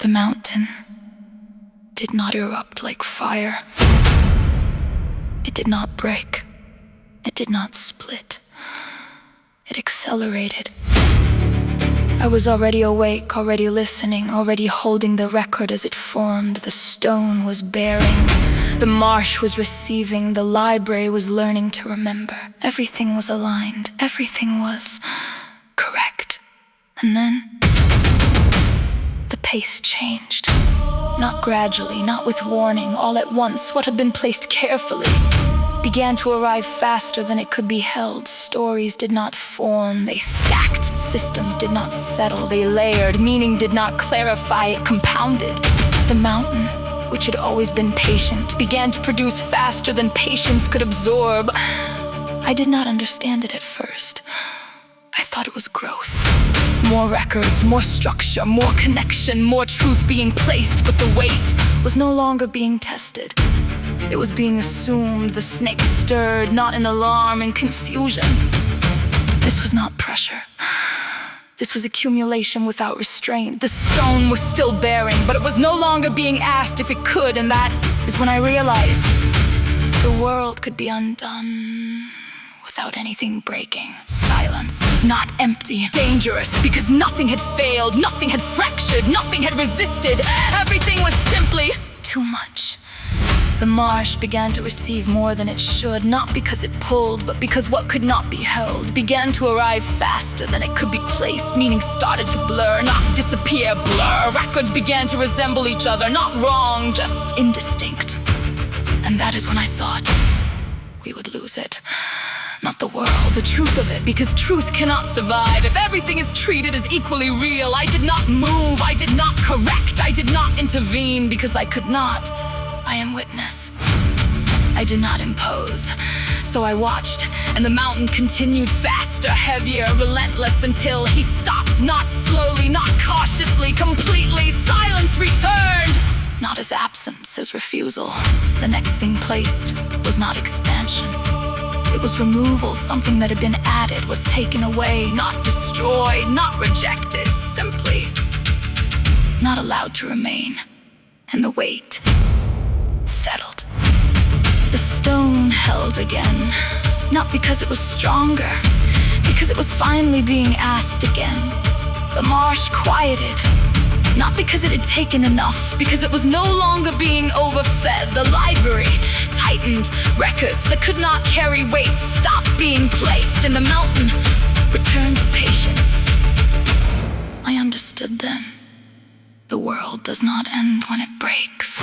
The mountain did not erupt like fire. It did not break. It did not split. It accelerated. I was already awake, already listening, already holding the record as it formed. The stone was bearing. The marsh was receiving. The library was learning to remember. Everything was aligned. Everything was correct. And then the pace changed. Not gradually, not with warning, all at once. What had been placed carefully began to arrive faster than it could be held. Stories did not form, they stacked. Systems did not settle, they layered. Meaning did not clarify, it compounded. The mountain, which had always been patient, began to produce faster than patience could absorb. I did not understand it at first. I thought it was growth. More records, more structure, more connection, more truth being placed, but the weight was no longer being tested. It was being assumed. The snake stirred, not in alarm and confusion. This was not pressure. This was accumulation without restraint. The stone was still bearing, but it was no longer being asked if it could, and that is when I realized the world could be undone without anything breaking. Silence, not empty, dangerous, because nothing had failed, nothing had fractured, nothing had resisted. Everything was simply too much. The marsh began to receive more than it should, not because it pulled, but because what could not be held began to arrive faster than it could be placed. Meaning started to blur, not disappear, blur. Records began to resemble each other, not wrong, just indistinct. And that is when I thought we would lose it. Not the world, the truth of it, because truth cannot survive if everything is treated as equally real. I did not move, I did not correct, I did not intervene, because I could not. I am witness. I did not impose. So I watched, and the mountain continued faster, heavier, relentless, until he stopped, not slowly, not cautiously, completely. Silence returned. Not as absence, as refusal. The next thing placed was not expansion. It was removal. Something that had been added was taken away, not destroyed, not rejected, simply not allowed to remain. And the weight settled. The stone held again, not because it was stronger, because it was finally being asked again. The marsh quieted, not because it had taken enough, because it was no longer being overfed. The library tightened. Records that could not carry weight stopped being placed, and the mountain returned to patience. I understood then. The world does not end when it breaks.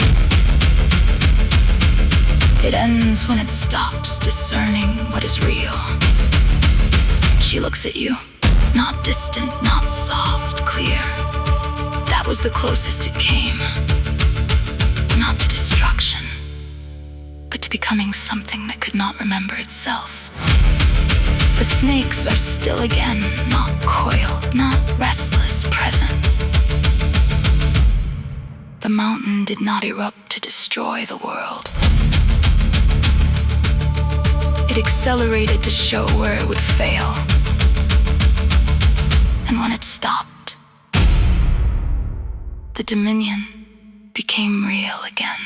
It ends when it stops discerning what is real. She looks at you, not distant, not soft, clear. That was the closest it came. Not to destruction, but to becoming something that could not remember itself. The snakes are still again, not coiled, not restless, present. The mountain did not erupt to destroy the world. It accelerated to show where it would fail. And when it stopped, the dominion became real again.